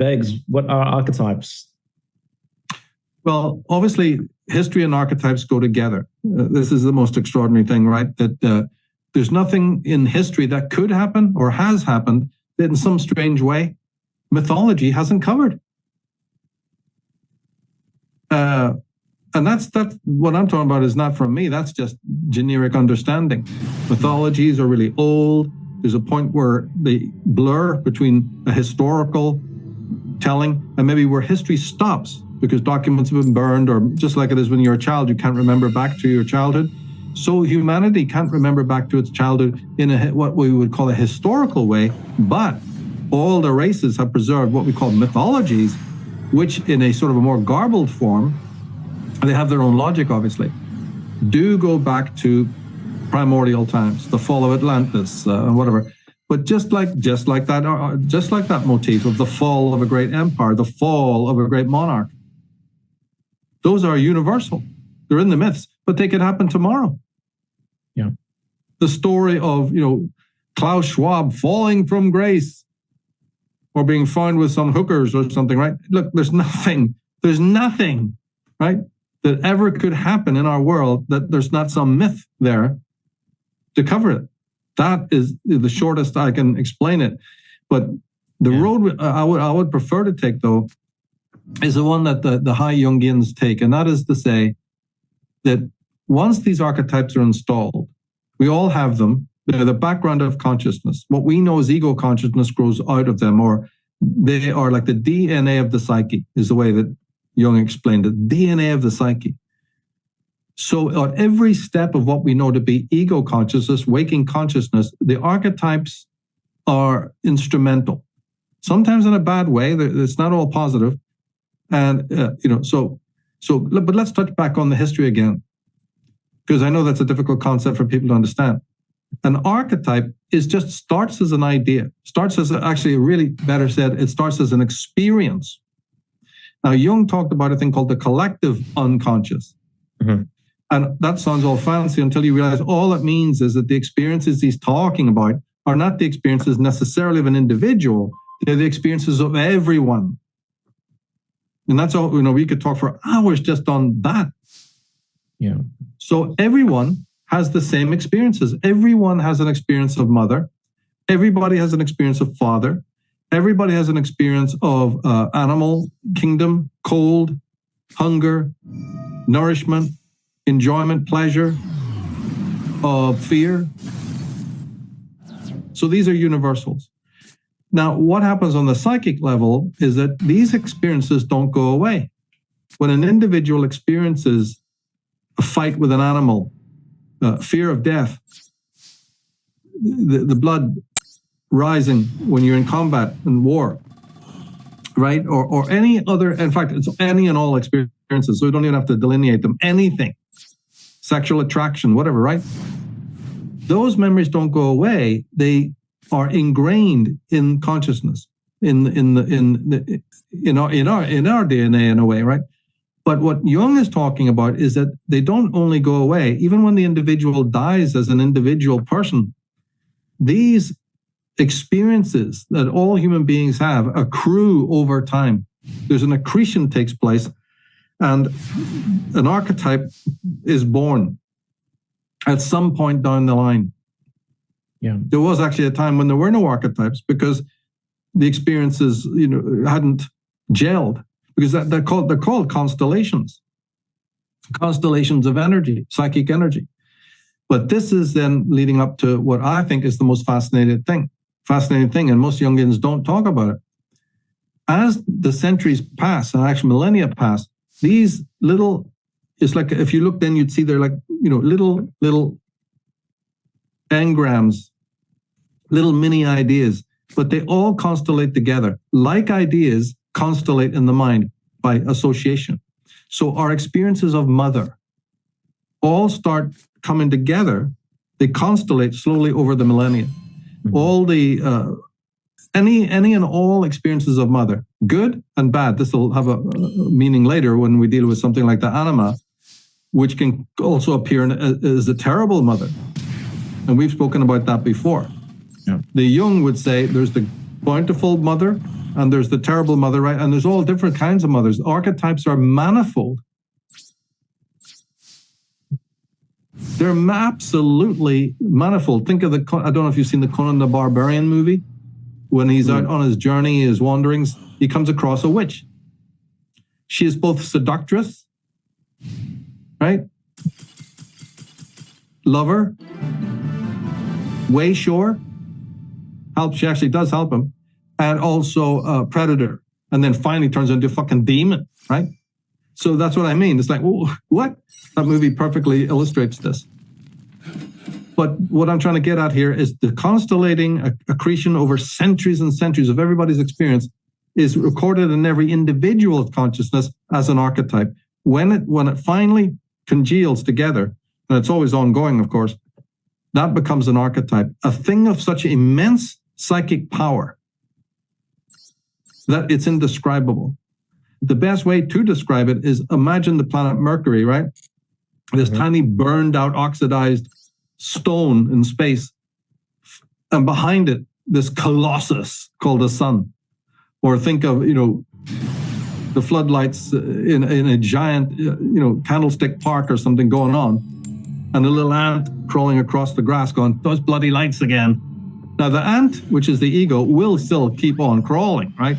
begs, what are archetypes? Well, obviously, history and archetypes go together. This is the most extraordinary thing, right? That there's nothing in history that could happen or has happened that in some strange way mythology hasn't covered. And that's what I'm talking about is not from me. That's just generic understanding. Mythologies are really old. There's a point where they blur between a historical telling and maybe where history stops because documents have been burned, or just like it is when you're a child, you can't remember back to your childhood. So humanity can't remember back to its childhood in what we would call a historical way, but all the races have preserved what we call mythologies, which in a sort of a more garbled form, they have their own logic, obviously, do go back to primordial times, the fall of Atlantis, and whatever. But just like that motif of the fall of a great empire, the fall of a great monarch, those are universal. They're in the myths, but they could happen tomorrow. Yeah. The story of, Klaus Schwab falling from grace or being found with some hookers or something, right? Look, there's nothing, right, that ever could happen in our world that there's not some myth there to cover it. That is the shortest I can explain it. But the road I would prefer to take, though, is the one that the high Jungians take, and that is to say that once these archetypes are installed, we all have them. They're the background of consciousness. What we know as ego consciousness grows out of them, or they are like the DNA of the psyche, is the way that Jung explained it, DNA of the psyche. So at every step of what we know to be ego consciousness, waking consciousness, the archetypes are instrumental. Sometimes in a bad way. It's not all positive. And, but let's touch back on the history again, because I know that's a difficult concept for people to understand. An archetype starts as an idea, it starts as an experience. Now, Jung talked about a thing called the collective unconscious. Mm-hmm. And that sounds all fancy until you realize all it means is that the experiences he's talking about are not the experiences necessarily of an individual, they're the experiences of everyone. And that's all, we could talk for hours just on that. Yeah. So everyone has the same experiences. Everyone has an experience of mother. Everybody has an experience of father. Everybody has an experience of animal kingdom, cold, hunger, nourishment, enjoyment, pleasure, of fear. So these are universals. Now, what happens on the psychic level is that these experiences don't go away. When an individual experiences a fight with an animal, fear of death, the blood rising when you're in combat and war, right? Or any other, in fact, it's any and all experiences, so we don't even have to delineate them, anything, sexual attraction, whatever, right? Those memories don't go away. They are ingrained in consciousness, in our DNA in a way, right? But what Jung is talking about is that they don't only go away, even when the individual dies as an individual person. These experiences that all human beings have accrue over time. There's an accretion takes place, and an archetype is born at some point down the line. Yeah. There was actually a time when there were no archetypes because the experiences, hadn't gelled, because they're called constellations of energy, psychic energy. But this is then leading up to what I think is the most fascinating thing, and most Jungians don't talk about it. As the centuries pass, and actually millennia pass, these little, it's like, if you look then you'd see they're like, little engrams, little mini ideas, but they all constellate together. Like ideas constellate in the mind by association. So our experiences of mother all start coming together. They constellate slowly over the millennia. Mm-hmm. All the any and all experiences of mother, good and bad. This will have a meaning later when we deal with something like the anima, which can also appear as a terrible mother. And we've spoken about that before. Yeah. The Jung would say there's the bountiful mother and there's the terrible mother, right? And there's all different kinds of mothers. Archetypes are manifold. They're absolutely manifold. Think of I don't know if you've seen the Conan the Barbarian movie. When he's out on his journey, his wanderings, he comes across a witch. She is both seductress, right? Lover, wayshore, she actually does help him, and also a predator. And then finally turns into a fucking demon, right? So that's what I mean. It's like, well, what? That movie perfectly illustrates this. But what I'm trying to get at here is the constellating accretion over centuries and centuries of everybody's experience is recorded in every individual consciousness as an archetype. When it finally congeals together, and it's always ongoing, of course, that becomes an archetype, a thing of such immense psychic power that it's indescribable. The best way to describe it is imagine the planet Mercury, right? This tiny burned out, oxidized stone in space, and behind it, this colossus called the sun. Or think of, the floodlights in a giant, candlestick park or something going on, and a little ant crawling across the grass going, those bloody lights again. Now the ant, which is the ego, will still keep on crawling, right?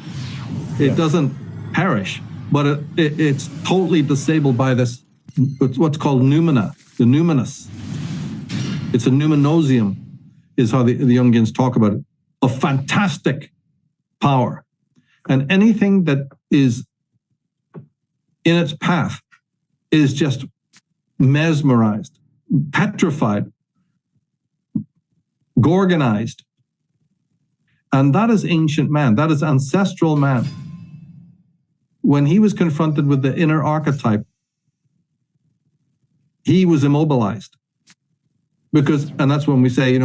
It doesn't perish, but it's totally disabled by this, what's called noumena, the numinous. It's a numinosium, is how the Jungians talk about it, of fantastic power. And anything that is in its path is just mesmerized, petrified, gorgonized. And that is ancient man. That is ancestral man. When he was confronted with the inner archetype, he was immobilized. And that's when we say,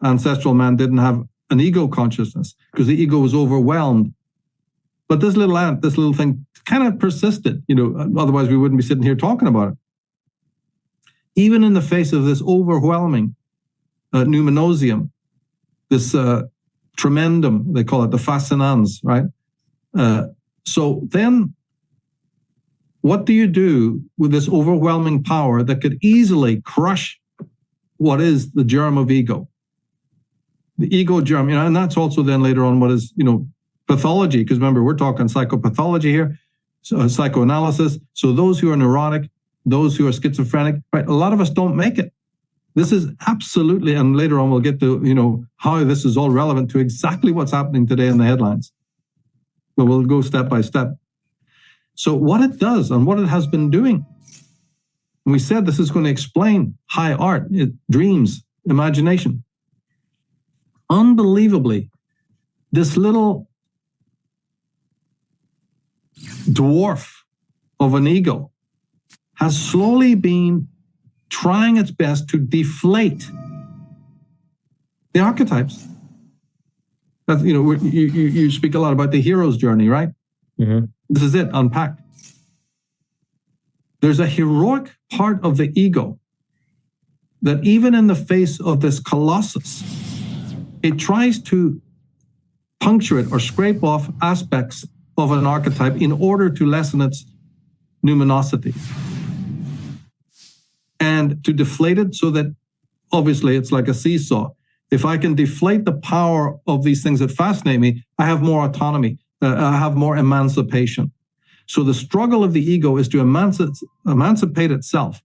ancestral man didn't have an ego consciousness because the ego was overwhelmed. But this little ant, this little thing kind of persisted, otherwise we wouldn't be sitting here talking about it. Even in the face of this overwhelming numinosium, this tremendum, they call it the fascinans, right? So then what do you do with this overwhelming power that could easily crush what is the germ of ego? The ego germ, and that's also then later on what is, pathology, because remember, we're talking psychopathology here, so psychoanalysis. So those who are neurotic, those who are schizophrenic, right? A lot of us don't make it. This is absolutely, and later on we'll get to, how this is all relevant to exactly what's happening today in the headlines. But we'll go step by step. So what it does and what it has been doing, and we said this is going to explain high art, dreams, imagination. Unbelievably, this little dwarf of an ego has slowly been trying its best to deflate the archetypes. That's, you speak a lot about the hero's journey, right? Mm-hmm. This is it, unpacked. There's a heroic part of the ego that even in the face of this colossus, it tries to puncture it or scrape off aspects of an archetype in order to lessen its numinosity and to deflate it so that obviously it's like a seesaw. If I can deflate the power of these things that fascinate me, I have more autonomy, I have more emancipation. So the struggle of the ego is to emancipate itself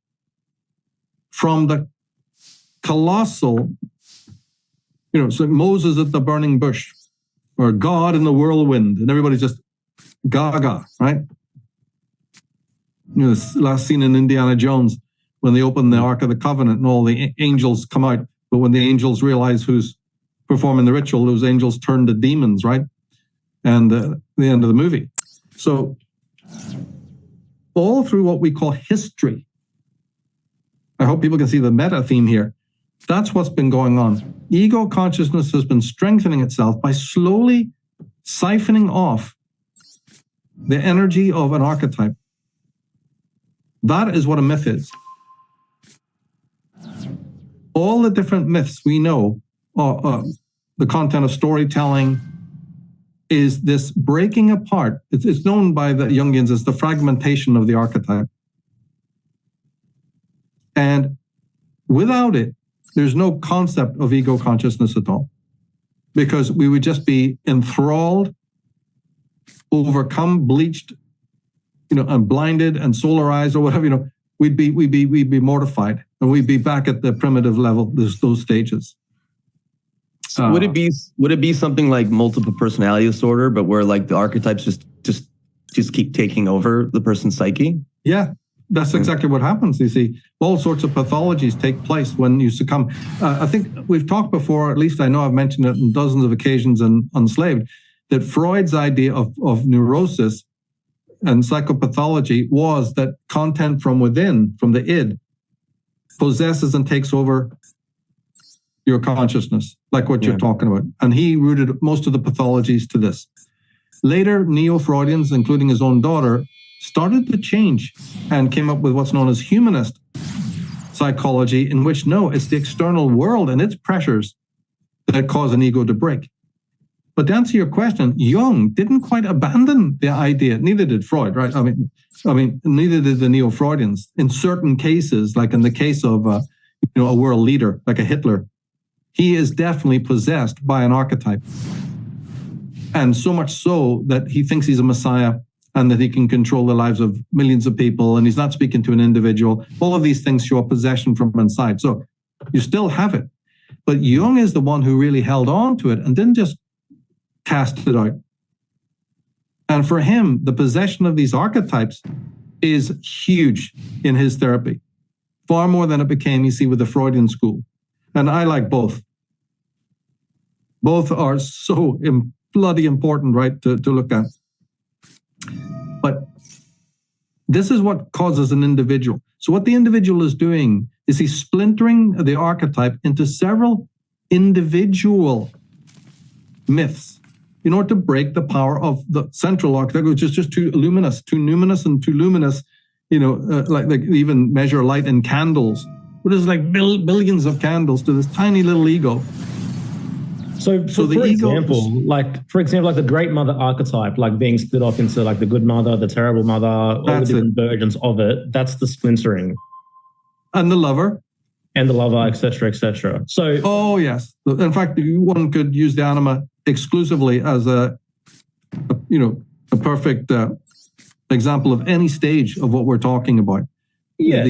from the colossal, it's like Moses at the burning bush or God in the whirlwind, and everybody's just gaga, right? This last scene in Indiana Jones when they open the Ark of the Covenant and all the angels come out, but when the angels realize who's performing the ritual, those angels turn to demons, right? And the end of the movie. So all through what we call history, I hope people can see the meta theme here. That's what's been going on. Ego consciousness has been strengthening itself by slowly siphoning off the energy of an archetype. That is what a myth is. All the different myths we know are the content of storytelling, is this breaking apart. It's known by the Jungians as the fragmentation of the archetype. And without it, there's no concept of ego consciousness at all, because we would just be enthralled, overcome, bleached, and blinded and solarized or whatever. We'd be mortified, and we'd be back at the primitive level. There's those stages. So would it be something like multiple personality disorder, but where like the archetypes just keep taking over the person's psyche? Yeah, that's exactly what happens. You see, all sorts of pathologies take place when you succumb. I think we've talked before, at least I know I've mentioned it on dozens of occasions in Unslaved, that Freud's idea of neurosis and psychopathology was that content from within, from the id, possesses and takes over your consciousness, like what you're talking about. And he rooted most of the pathologies to this. Later, neo-Freudians, including his own daughter, started to change and came up with what's known as humanist psychology, in which, no, it's the external world and its pressures that cause an ego to break. But to answer your question, Jung didn't quite abandon the idea. Neither did Freud, right? I mean, neither did the neo-Freudians. In certain cases, like in the case of a world leader, like a Hitler, he is definitely possessed by an archetype. And so much so that he thinks he's a messiah and that he can control the lives of millions of people, and he's not speaking to an individual. All of these things show a possession from inside. So you still have it. But Jung is the one who really held on to it and didn't just cast it out. And for him, the possession of these archetypes is huge in his therapy, far more than it became, you see, with the Freudian school. And I like both. Both are so bloody important, right, to look at. But this is what causes an individual. So what the individual is doing is he's splintering the archetype into several individual myths in order to break the power of the central archetype, which is just too luminous, and too luminous, like they even measure light in candles. But there's like billions of candles to this tiny little ego. So for example, like the great mother archetype, like being split off into like the good mother, the terrible mother, all the different versions of it, that's the splintering. And the lover. And the lover, etc., etc. So, oh yes, in fact, one could use the anima exclusively as a perfect example of any stage of what we're talking about. Yeah.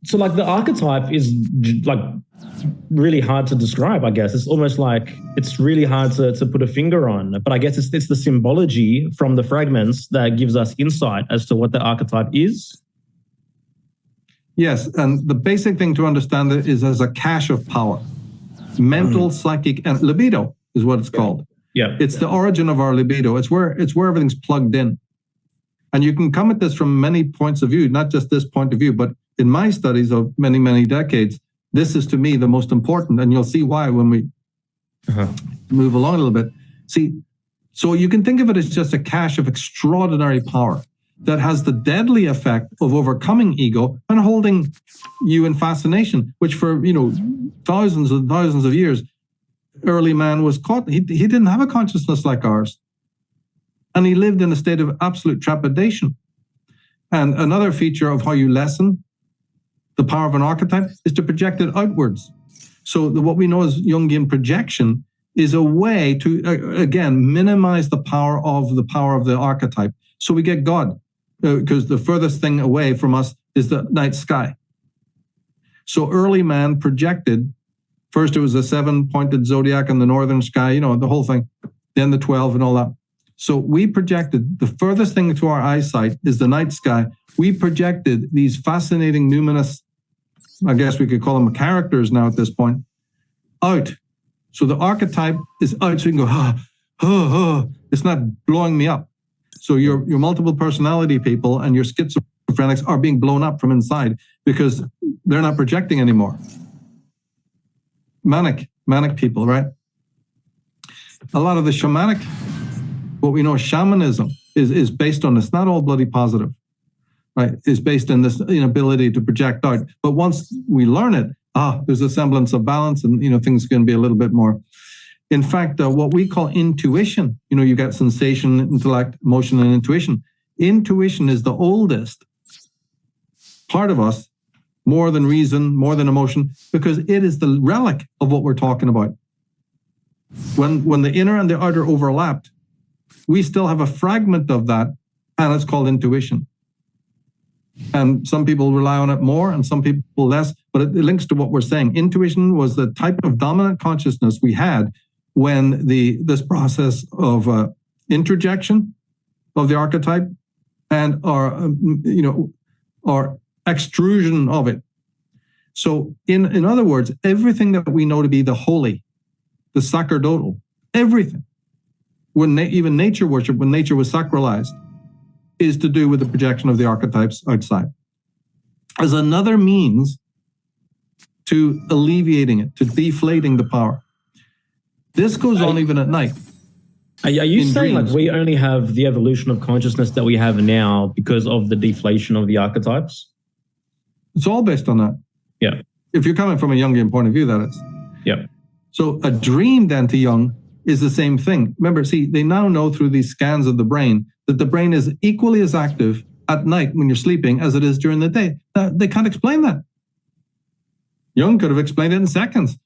So like the archetype is like really hard to describe, I guess. It's almost like it's really hard to put a finger on. But I guess it's the symbology from the fragments that gives us insight as to what the archetype is. Yes, and the basic thing to understand it is as a cache of power. Mental, psychic, and libido is what it's called. Yeah. It's the origin of our libido. It's where everything's plugged in. And you can come at this from many points of view, not just this point of view, but in my studies of many, many decades, this is to me the most important. And you'll see why when we move along a little bit. See, so you can think of it as just a cache of extraordinary power that has the deadly effect of overcoming ego and holding you in fascination, which for, thousands and thousands of years, early man was caught. He didn't have a consciousness like ours. And he lived in a state of absolute trepidation. And another feature of how you lessen the power of an archetype is to project it outwards. So what we know as Jungian projection is a way to, again, minimize the power of the archetype. So we get God, because the furthest thing away from us is the night sky. So early man projected, first it was a 7-pointed zodiac in the northern sky, the whole thing, then the 12 and all that. So we projected, the furthest thing to our eyesight is the night sky. We projected these fascinating numinous, I guess we could call them characters now at this point, out. So the archetype is out, so you can go, it's not blowing me up. So your multiple personality people and your schizophrenics are being blown up from inside because they're not projecting anymore. Manic people, right? A lot of the shamanic, what we know as shamanism is based on this, not all bloody positive, right? Is based on this inability to project out. But once we learn it, there's a semblance of balance and, things can be a little bit more In fact, what we call intuition, you get sensation, intellect, emotion, and intuition. Intuition is the oldest part of us, more than reason, more than emotion, because it is the relic of what we're talking about. When the inner and the outer overlapped, we still have a fragment of that, and it's called intuition. And some people rely on it more and some people less, but it links to what we're saying. Intuition was the type of dominant consciousness we had when this process of introjection of the archetype and our extrusion of it. So in other words, everything that we know to be the holy, the sacerdotal, everything, even nature worship, when nature was sacralized, is to do with the projection of the archetypes outside as another means to alleviating it, to deflating the power. This goes on even at night. Are you saying dreams. like we only have the evolution of consciousness that we have now because of the deflation of the archetypes? It's all based on that. Yeah. If you're coming from a Jungian point of view, that is. Yeah. So a dream then to Jung is the same thing. Remember, see, they now know through these scans of the brain that the brain is equally as active at night when you're sleeping as it is during the day. Now, they can't explain that. Jung could have explained it in seconds.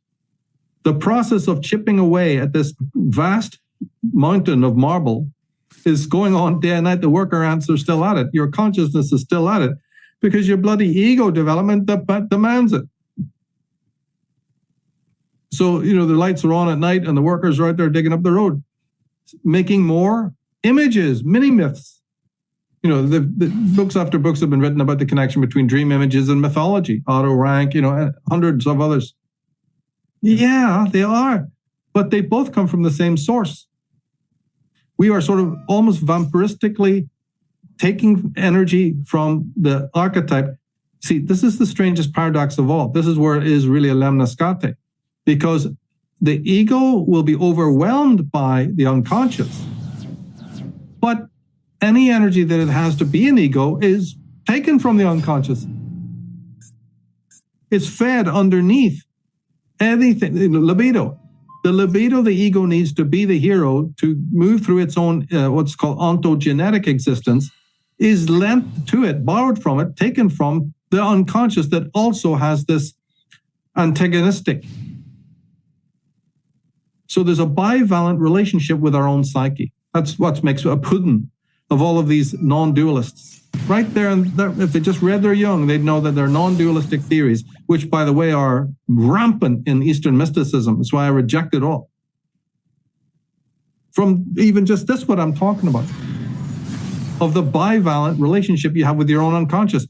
The process of chipping away at this vast mountain of marble is going on day and night. The worker ants are still at it. Your consciousness is still at it because your bloody ego development demands it. So, the lights are on at night and the workers are out there digging up the road, making more images, mini myths. The books after books have been written about the connection between dream images and mythology, Otto Rank, and hundreds of others. Yeah, they are, but they both come from the same source. We are sort of almost vampiristically taking energy from the archetype. See, this is the strangest paradox of all. This is where it is really a lemniscate, because the ego will be overwhelmed by the unconscious, but any energy that it has to be an ego is taken from the unconscious. It's fed underneath anything, libido. The libido, the ego needs to be the hero to move through its own, what's called ontogenetic existence, is lent to it, borrowed from it, taken from the unconscious that also has this antagonistic. So there's a bivalent relationship with our own psyche. That's what makes a pudding of all of these non-dualists. Right there, and if they just read their Jung, they'd know that they're non-dualistic theories, which, by the way, are rampant in Eastern mysticism. That's why I reject it all. From even just this, what I'm talking about, of the bivalent relationship you have with your own unconscious.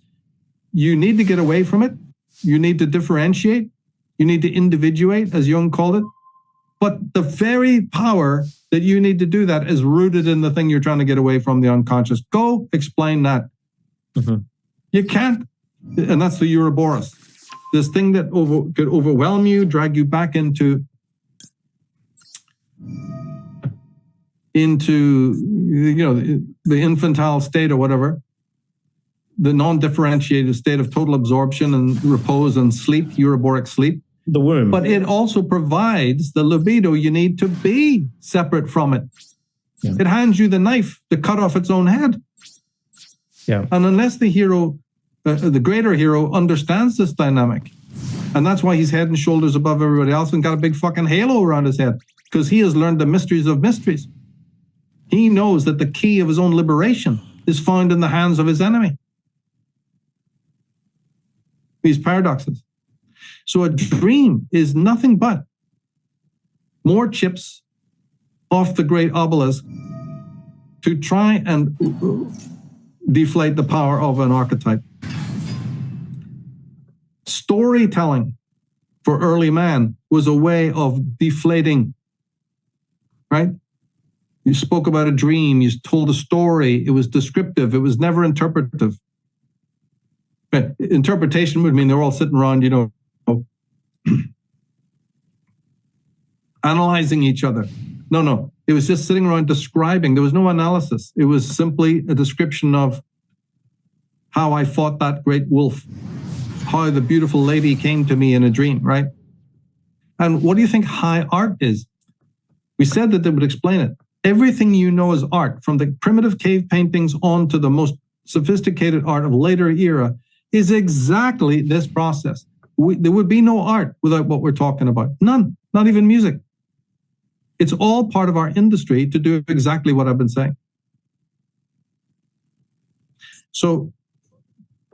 You need to get away from it. You need to differentiate. You need to individuate, as Jung called it. But the very power that you need to do that is rooted in the thing you're trying to get away from, the unconscious. Go explain that. Mm-hmm. You can't, and that's the Ouroboros. This thing that could overwhelm you, drag you back into the infantile state or whatever, the non-differentiated state of total absorption and repose and sleep, Euroboric sleep. The womb. But it also provides the libido you need to be separate from it. Yeah. It hands you the knife to cut off its own head. Yeah. And unless the hero, the greater hero, understands this dynamic, and that's why he's head and shoulders above everybody else and got a big fucking halo around his head, because he has learned the mysteries of mysteries. He knows that the key of his own liberation is found in the hands of his enemy. These paradoxes. So a dream is nothing but more chips off the great obelisk to try and deflate the power of an archetype. Storytelling for early man was a way of deflating, right? You spoke about a dream, you told a story, it was descriptive, it was never interpretive. But interpretation would mean they're all sitting around, analyzing each other. No. It was just sitting around describing. There was no analysis. It was simply a description of how I fought that great wolf, how the beautiful lady came to me in a dream, right? And what do you think high art is? We said that they would explain it. Everything you know is art, from the primitive cave paintings on to the most sophisticated art of later era, is exactly this process. There would be no art without what we're talking about. None, not even music. It's all part of our industry to do exactly what I've been saying. So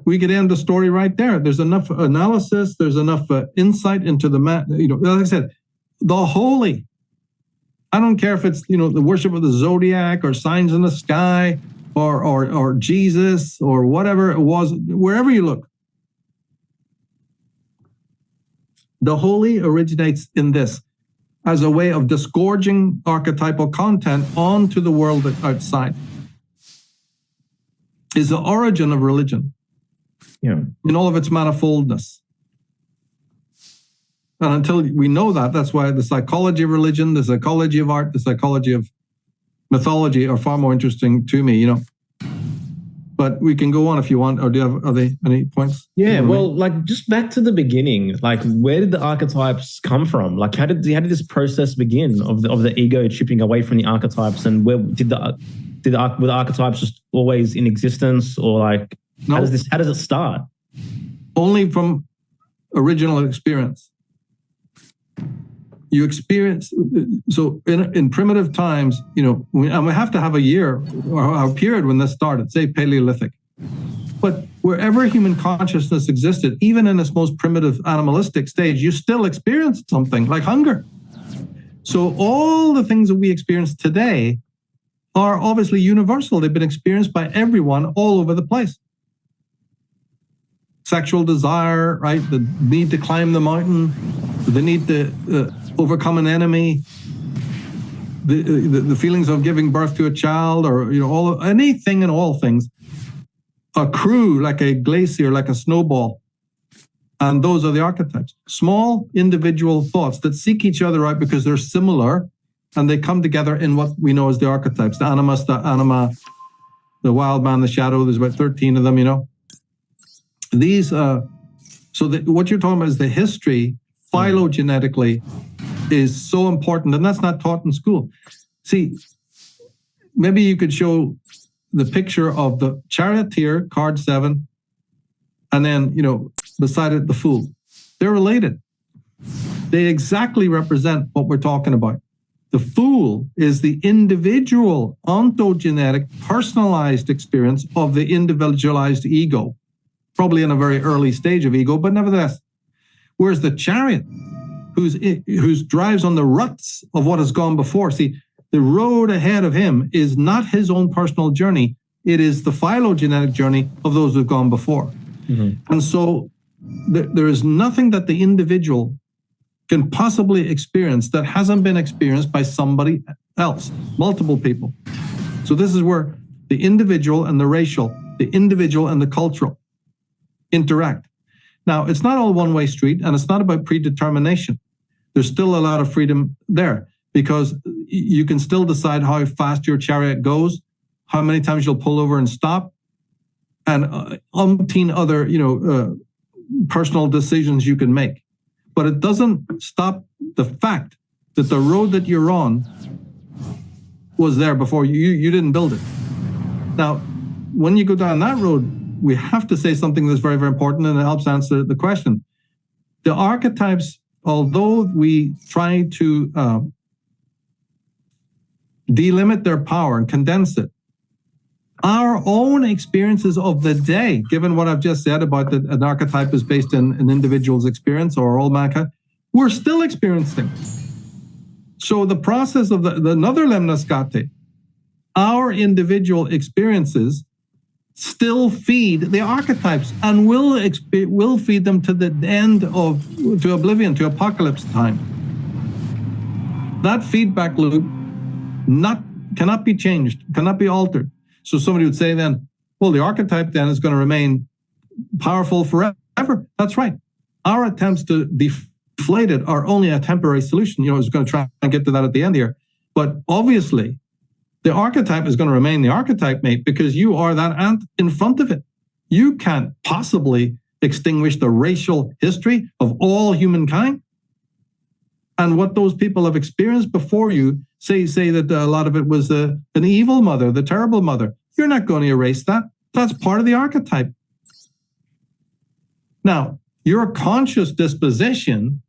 we could end the story right there. There's enough analysis. There's enough insight into the, like I said, the holy. I don't care if it's, the worship of the zodiac or signs in the sky or Jesus or whatever it was, wherever you look. The holy originates in this as a way of disgorging archetypal content onto the world outside. Is the origin of religion, in all of its manifoldness. And until we know that, that's why the psychology of religion, the psychology of art, the psychology of mythology are far more interesting to me, But we can go on if you want, or are there any points? Yeah, well, just back to the beginning, where did the archetypes come from? How did this process begin of the ego chipping away from the archetypes, and where were the archetypes just always in existence, or no. How does it start? Only from original experience. You experience, so in primitive times, and we have to have a year or a period when this started, say Paleolithic. But wherever human consciousness existed, even in its most primitive animalistic stage, you still experienced something like hunger. So all the things that we experience today are obviously universal. They've been experienced by everyone all over the place. Sexual desire, right? The need to climb the mountain, the need to overcome an enemy, the feelings of giving birth to a child, or anything and all things accrue like a glacier, like a snowball. And those are the archetypes. Small individual thoughts that seek each other out because they're similar, and they come together in what we know as the archetypes. The animus, the anima, the wild man, the shadow. There's about 13 of them, These, what you're talking about is the history, phylogenetically, is so important, and that's not taught in school. See, maybe you could show the picture of the charioteer, card 7, and then, beside it, the fool. They're related. They exactly represent what we're talking about. The fool is the individual, ontogenetic, personalized experience of the individualized ego, probably in a very early stage of ego, but nevertheless. Whereas the chariot, who's drives on the ruts of what has gone before. See, the road ahead of him is not his own personal journey. It is the phylogenetic journey of those who've gone before. Mm-hmm. And so there is nothing that the individual can possibly experience that hasn't been experienced by somebody else, multiple people. So this is where the individual and the racial, the individual and the cultural interact. Now, it's not all one-way street, and it's not about predetermination. There's still a lot of freedom there, because you can still decide how fast your chariot goes, how many times you'll pull over and stop, and umpteen other, personal decisions you can make. But it doesn't stop the fact that the road that you're on was there before you didn't build it. Now, when you go down that road, we have to say something that's very, very important, and it helps answer the question. The archetypes, although we try to delimit their power and condense it, our own experiences of the day, given what I've just said about that an archetype is based in an individual's experience or all mankind, we're still experiencing. So the process of the another lemniscate, our individual experiences still feed the archetypes and will feed them to the end to oblivion, to apocalypse time. That feedback loop cannot be changed, cannot be altered. So somebody would say then, well, the archetype then is going to remain powerful forever. That's right. Our attempts to deflate it are only a temporary solution. I was going to try and get to that at the end here. But obviously, the archetype is going to remain the archetype, mate, because you are that ant in front of it. You can't possibly extinguish the racial history of all humankind. And what those people have experienced before you say that a lot of it was an evil mother, the terrible mother. You're not going to erase that. That's part of the archetype. Now, your conscious disposition,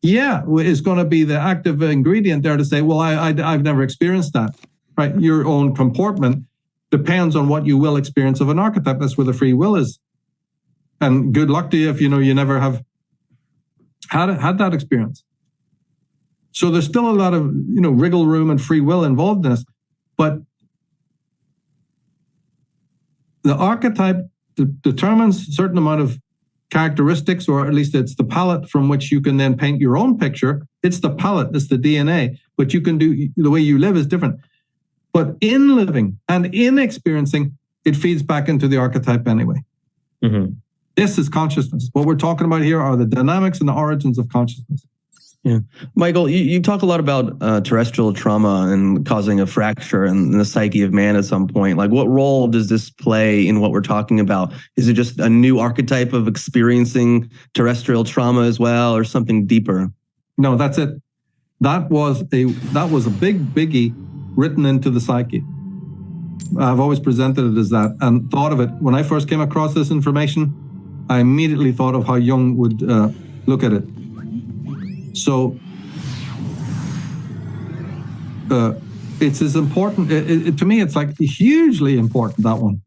is going to be the active ingredient there to say, well, I've never experienced that, right? Your own comportment depends on what you will experience of an archetype. That's where the free will is. And good luck to you if you never have had that experience. So there's still a lot of, wriggle room and free will involved in this. But the archetype determines a certain amount of characteristics, or at least it's the palette from which you can then paint your own picture. It's the palette, it's the DNA, but you can do, the way you live is different. But in living and in experiencing, it feeds back into the archetype anyway. Mm-hmm. This is consciousness. What we're talking about here are the dynamics and the origins of consciousness. Yeah. Michael, you talk a lot about terrestrial trauma and causing a fracture in the psyche of man at some point. Like, what role does this play in what we're talking about? Is it just a new archetype of experiencing terrestrial trauma as well, or something deeper? No, that's it. That was a big biggie written into the psyche. I've always presented it as that and thought of it. When I first came across this information, I immediately thought of how Jung would look at it. So it's as important. To me, it's like hugely important, that one,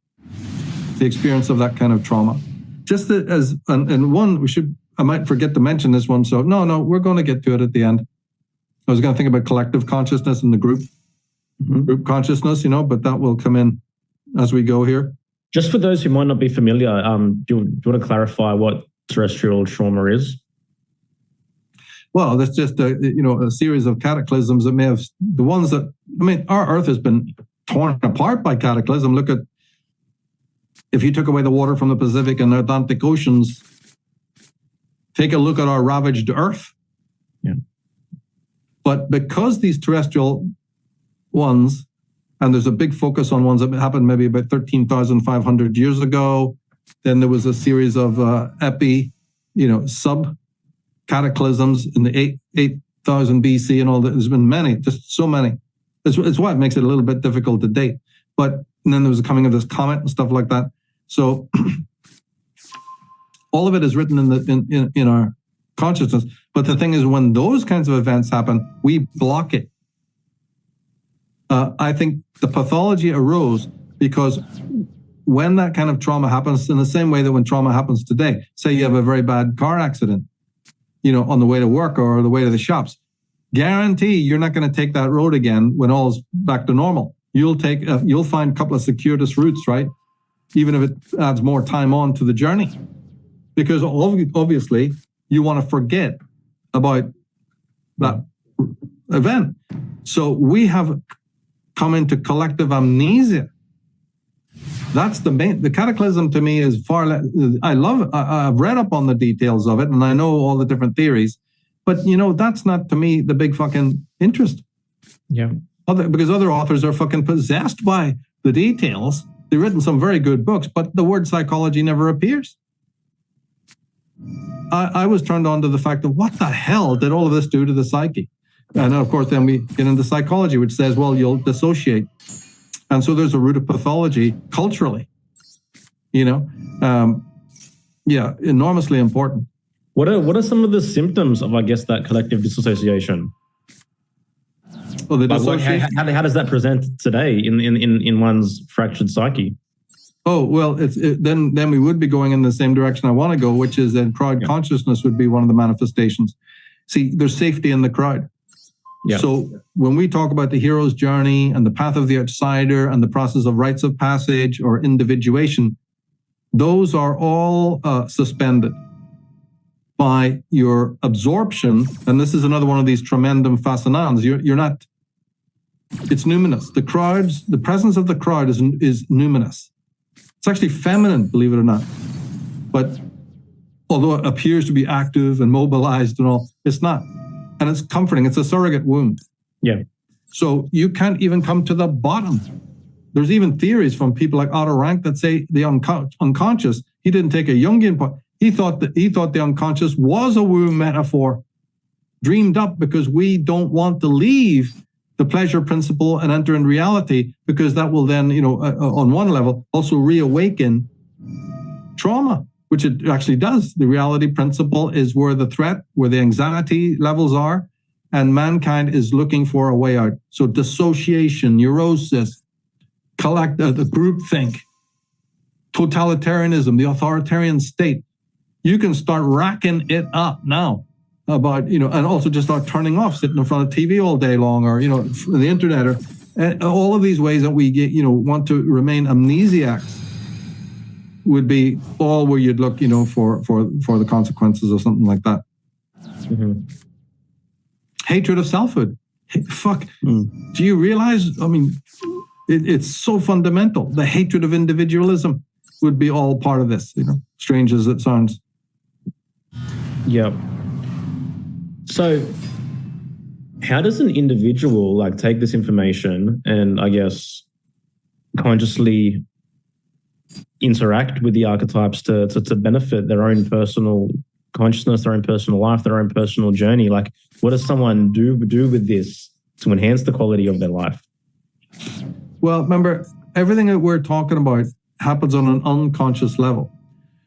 the experience of that kind of trauma. Just as, and one, I might forget to mention this one. So no, we're going to get to it at the end. I was going to think about collective consciousness and the group consciousness, but that will come in as we go here. Just for those who might not be familiar, do you want to clarify what terrestrial trauma is? Well, that's just a series of cataclysms that may have our Earth has been torn apart by cataclysm. Look at, if you took away the water from the Pacific and the Atlantic Oceans, take a look at our ravaged Earth. Yeah. But because these terrestrial ones, and there's a big focus on ones that happened maybe about 13,500 years ago, then there was a series of sub cataclysms in the 8,000 BC and all that. There's been many, just so many. It's why it makes it a little bit difficult to date. And then there was the coming of this comet and stuff like that. So all of it is written in our consciousness. But the thing is, when those kinds of events happen, we block it. I think the pathology arose because when that kind of trauma happens, in the same way that when trauma happens today, say you have a very bad car accident, on the way to work or the way to the shops, guarantee you're not going to take that road again when all's back to normal. You'll find a couple of circuitous routes, right? Even if it adds more time on to the journey, because obviously you want to forget about that event. So we have come into collective amnesia. That's the cataclysm to me is far less. I love it. I've read up on the details of it and I know all the different theories, but that's not to me the big fucking interest. Yeah. Because other authors are fucking possessed by the details. They've written some very good books, but the word psychology never appears. I was turned on to the fact of what the hell did all of this do to the psyche? And of course, then we get into psychology, which says, well, you'll dissociate. And so there's a root of pathology culturally, enormously important. What are some of the symptoms of, I guess, that collective dissociation? Well, the dissociation. How does that present today in one's fractured psyche? Oh, well, then we would be going in the same direction I want to go, which is that crowd consciousness would be one of the manifestations. See, there's safety in the crowd. Yeah. So when we talk about the hero's journey and the path of the outsider and the process of rites of passage or individuation, those are all suspended by your absorption. And this is another one of these tremendum fascinans. You're not, it's numinous. The presence of the crowd is numinous. It's actually feminine, believe it or not. But although it appears to be active and mobilized and all, it's not. And it's comforting. It's a surrogate womb. Yeah. So you can't even come to the bottom. There's even theories from people like Otto Rank that say the unconscious, he didn't take a Jungian point. He thought the unconscious was a womb metaphor dreamed up because we don't want to leave the pleasure principle and enter in reality, because that will then, on one level, also reawaken trauma, which it actually does. The reality principle is where the threat, where the anxiety levels are, and mankind is looking for a way out. So dissociation, neurosis, the groupthink, totalitarianism, the authoritarian state. You can start racking it up now about, and also just start turning off, sitting in front of TV all day long, or, the internet, or all of these ways that we get, want to remain amnesiacs would be all where you'd look, for the consequences of something like that. Mm-hmm. Hatred of selfhood. Fuck. Do you realize? I mean, it's so fundamental. The hatred of individualism would be all part of this, strange as it sounds. Yeah. So how does an individual take this information and, I guess, consciously interact with the archetypes to benefit their own personal consciousness, their own personal life, their own personal journey? What does someone do with this to enhance the quality of their life? Well, remember, everything that we're talking about happens on an unconscious level.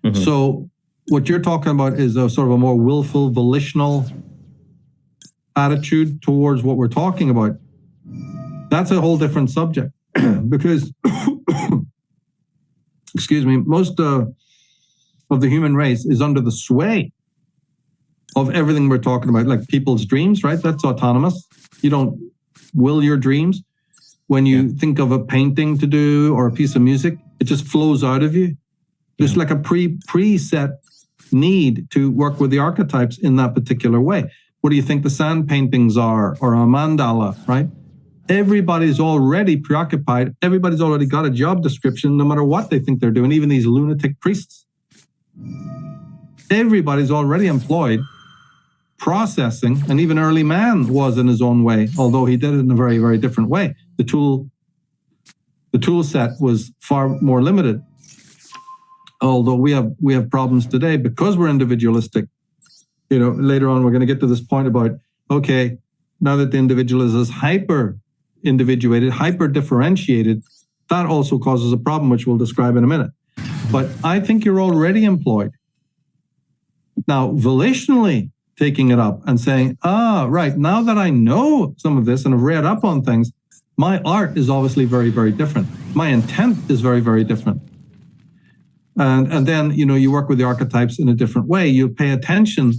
Mm-hmm. So what you're talking about is a sort of a more willful, volitional attitude towards what we're talking about. That's a whole different subject because, excuse me, most of the human race is under the sway of everything we're talking about, like people's dreams, right? That's autonomous. You don't will your dreams. When you think of a painting to do or a piece of music, it just flows out of you. There's like a preset need to work with the archetypes in that particular way. What do you think the sand paintings are, or a mandala, right? Everybody's already preoccupied. Everybody's already got a job description, no matter what they think they're doing, even these lunatic priests. Everybody's already employed processing, and even early man was in his own way, although he did it in a very, very different way. The tool set was far more limited. Although we have problems today because we're individualistic. Later on, we're going to get to this point about, okay, now that the individual is hyper-individuated, hyper-differentiated, that also causes a problem, which we'll describe in a minute. But I think you're already employed. Now, volitionally taking it up and saying, right, now that I know some of this and have read up on things, my art is obviously very, very different. My intent is very, very different. And then, you work with the archetypes in a different way. You pay attention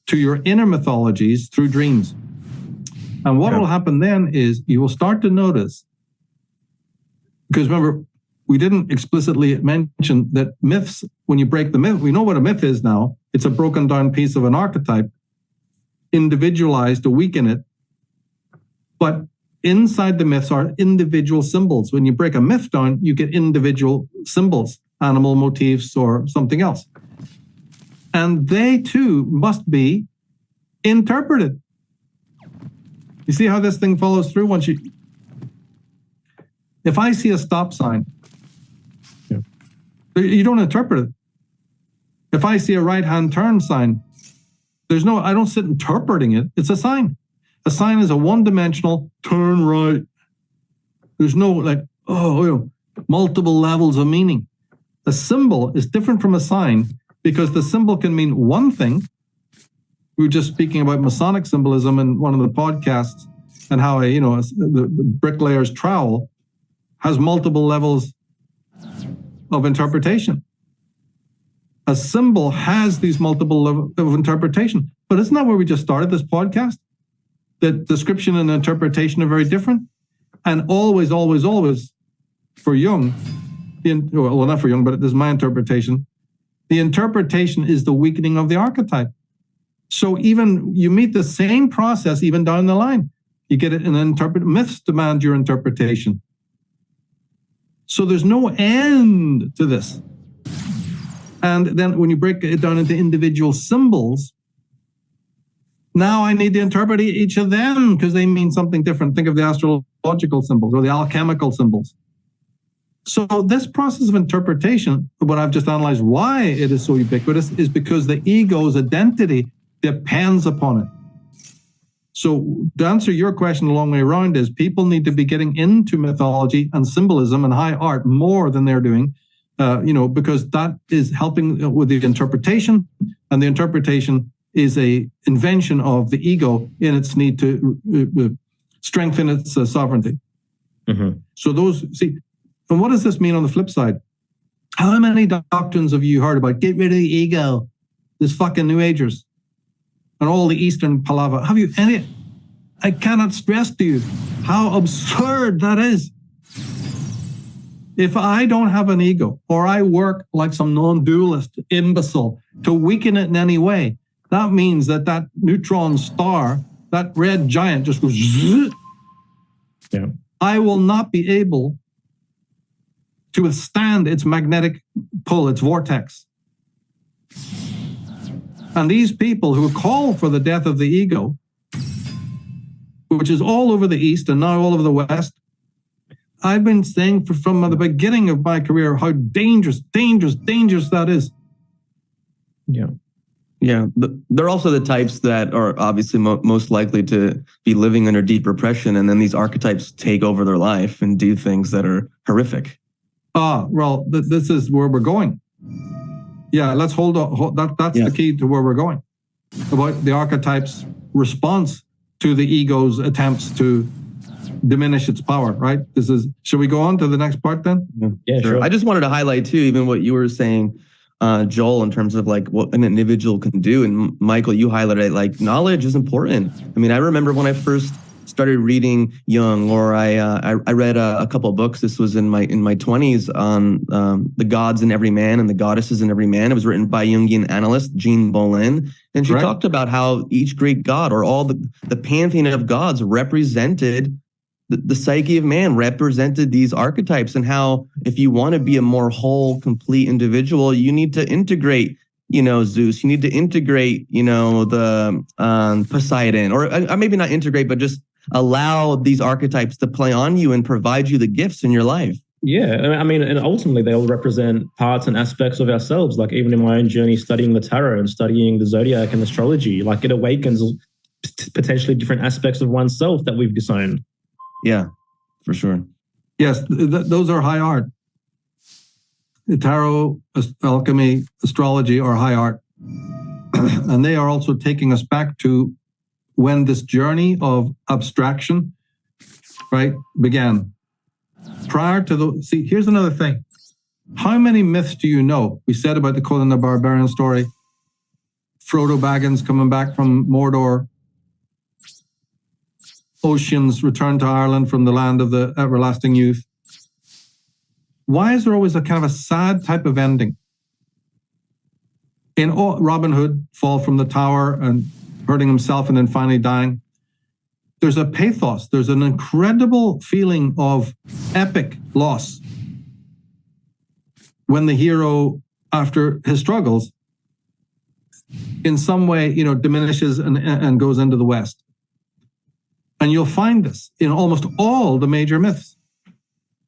to your inner mythologies through dreams. And what will happen then is you will start to notice, because remember, we didn't explicitly mention that myths, when you break the myth, we know what a myth is now. It's a broken down piece of an archetype, individualized to weaken it. But inside the myths are individual symbols. When you break a myth down, you get individual symbols, animal motifs or something else. And they too must be interpreted. You see how this thing follows through? If I see a stop sign, you don't interpret it. If I see a right-hand turn sign, I don't sit interpreting it. It's a sign. A sign is a one-dimensional turn right. There's no multiple levels of meaning. A symbol is different from a sign because the symbol can mean one thing. We were just speaking about Masonic symbolism in one of the podcasts and how the bricklayer's trowel has multiple levels of interpretation. A symbol has these multiple levels of interpretation. But isn't that where we just started this podcast? That description and interpretation are very different. And always, always, always, for Jung, well, not for Jung, but this is my interpretation, the interpretation is the weakening of the archetype. So even you meet the same process even down the line. You get it in myths demand your interpretation. So there's no end to this. And then when you break it down into individual symbols, now I need to interpret each of them because they mean something different. Think of the astrological symbols or the alchemical symbols. So this process of interpretation, what I've just analyzed why it is so ubiquitous, is because the ego's identity depends upon it. So to answer your question a long way around is people need to be getting into mythology and symbolism and high art more than they're doing, because that is helping with the interpretation, and the interpretation is a invention of the ego in its need to strengthen its sovereignty. Mm-hmm. So and what does this mean on the flip side? How many doctrines have you heard about? Get rid of the ego, this fucking New Agers, and all the Eastern palaver. Have you any? I cannot stress to you how absurd that is. If I don't have an ego, or I work like some non-dualist imbecile to weaken it in any way, that means that neutron star, that red giant, just goes zzz. Yeah. I will not be able to withstand its magnetic pull, its vortex. And these people who call for the death of the ego, which is all over the East and now all over the West, I've been saying from the beginning of my career how dangerous that is. Yeah. Yeah, they're also the types that are obviously most likely to be living under deep repression, and then these archetypes take over their life and do things that are horrific. Well, this is where we're going. Yeah, let's hold on. That's the key to where we're going. About the archetype's response to the ego's attempts to diminish its power, right? Should we go on to the next part then? Yeah, sure. I just wanted to highlight too, even what you were saying, Joel, in terms of like what an individual can do. And Michael, you highlighted like knowledge is important. I mean, I remember when I first started reading Jung, or I read a couple of books. This was in my 20s on the gods in every man and the goddesses in every man. It was written by Jungian analyst Jean Bolin, and she talked about how each Greek god, or all the pantheon of gods, represented the psyche of man, represented these archetypes, and how if you want to be a more whole, complete individual, you need to integrate, Zeus. You need to integrate, the Poseidon, or maybe not integrate, but just allow these archetypes to play on you and provide you the gifts in your life. Yeah, I mean, and ultimately they all represent parts and aspects of ourselves. Like even in my own journey studying the tarot and studying the zodiac and astrology, like it awakens potentially different aspects of oneself that we've disowned. Yeah, for sure. Yes, those are high art. The tarot, alchemy, astrology are high art. And they are also taking us back to when this journey of abstraction, began. Prior to here's another thing. How many myths do you know? We said about the Conan the Barbarian story, Frodo Baggins coming back from Mordor, Ocean's return to Ireland from the land of the everlasting youth. Why is there always a kind of a sad type of ending? In Robin Hood, fall from the tower and hurting himself and then finally dying. There's a pathos. There's an incredible feeling of epic loss when the hero, after his struggles, in some way, diminishes and goes into the West. And you'll find this in almost all the major myths.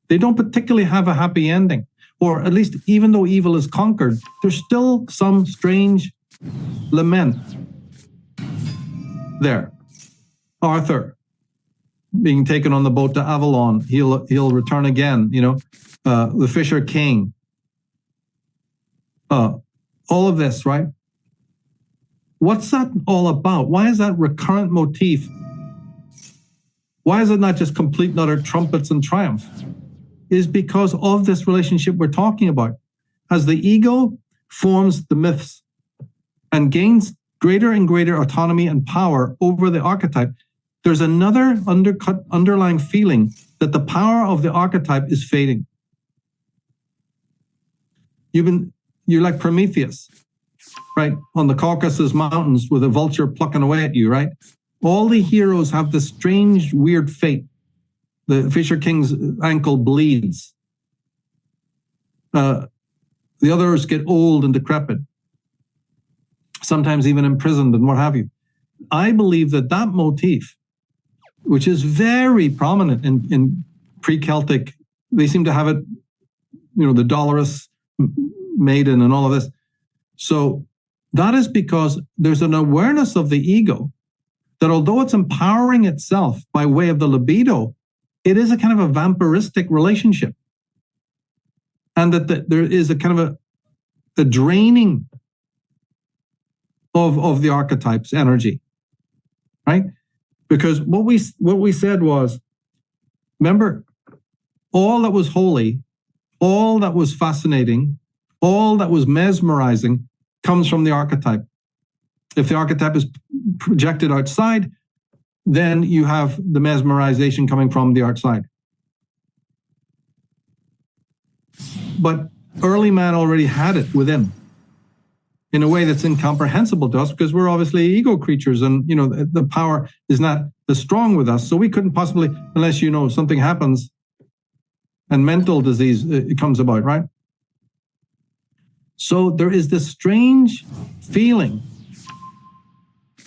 They don't particularly have a happy ending, or at least even though evil is conquered, there's still some strange lament there. Arthur being taken on the boat to Avalon, he'll return again. The Fisher King. All of this, right? What's that all about? Why is that recurrent motif? Why is it not just complete and utter trumpets and triumph? Is because of this relationship we're talking about. As the ego forms the myths and gains greater and greater autonomy and power over the archetype, there's another underlying feeling that the power of the archetype is fading. You're like Prometheus, right? On the Caucasus Mountains with a vulture plucking away at you, right? All the heroes have this strange, weird fate. The Fisher King's ankle bleeds. The others get old and decrepit, sometimes even imprisoned and what have you. I believe that motif, which is very prominent in pre-Celtic, they seem to have it, the dolorous maiden and all of this. So that is because there's an awareness of the ego that although it's empowering itself by way of the libido, it is a kind of a vampiristic relationship. And that there is a kind of a draining of the archetype's energy, right? Because what we said was, remember, all that was holy, all that was fascinating, all that was mesmerizing comes from the archetype. If the archetype is projected outside, then you have the mesmerization coming from the outside. But early man already had it within in a way that's incomprehensible to us because we're obviously ego creatures, and the power is not as strong with us. So we couldn't possibly, unless something happens and mental disease it comes about, right? So there is this strange feeling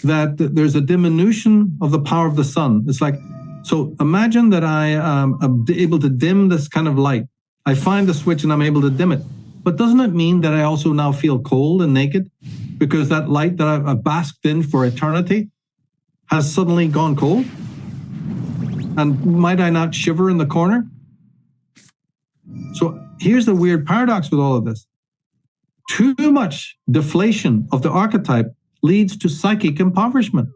that there's a diminution of the power of the sun. It's like, so imagine that I am able to dim this kind of light. I find the switch and I'm able to dim it. But doesn't it mean that I also now feel cold and naked because that light that I've basked in for eternity has suddenly gone cold? And might I not shiver in the corner? So here's the weird paradox with all of this. Too much deflation of the archetype leads to psychic impoverishment,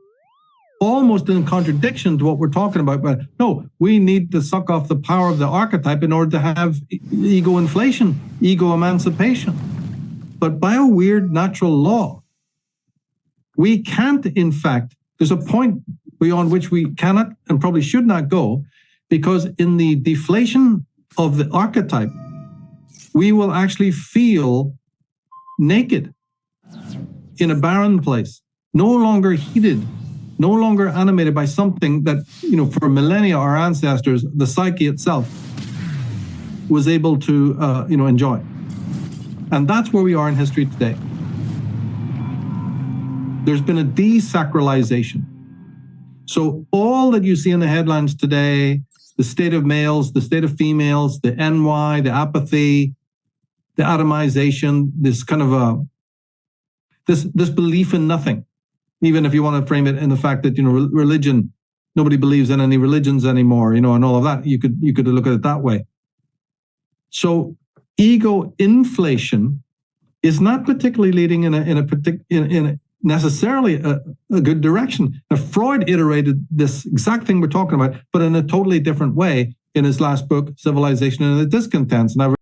almost in contradiction to what we're talking about. But no, we need to suck off the power of the archetype in order to have ego inflation, ego emancipation. But by a weird natural law, we can't, in fact, there's a point beyond which we cannot and probably should not go, because in the deflation of the archetype, we will actually feel naked in a barren place, no longer heated, no longer animated by something that, for millennia, our ancestors, the psyche itself, was able to, enjoy. And that's where we are in history today. There's been a desacralization. So all that you see in the headlines today, the state of males, the state of females, the NY, the apathy, the atomization, this kind of this belief in nothing. Even if you want to frame it in the fact that, religion, nobody believes in any religions anymore, and all of that, you could look at it that way. So ego inflation is not particularly leading in necessarily a good direction. Now, Freud iterated this exact thing we're talking about, but in a totally different way in his last book, Civilization and the Discontents. And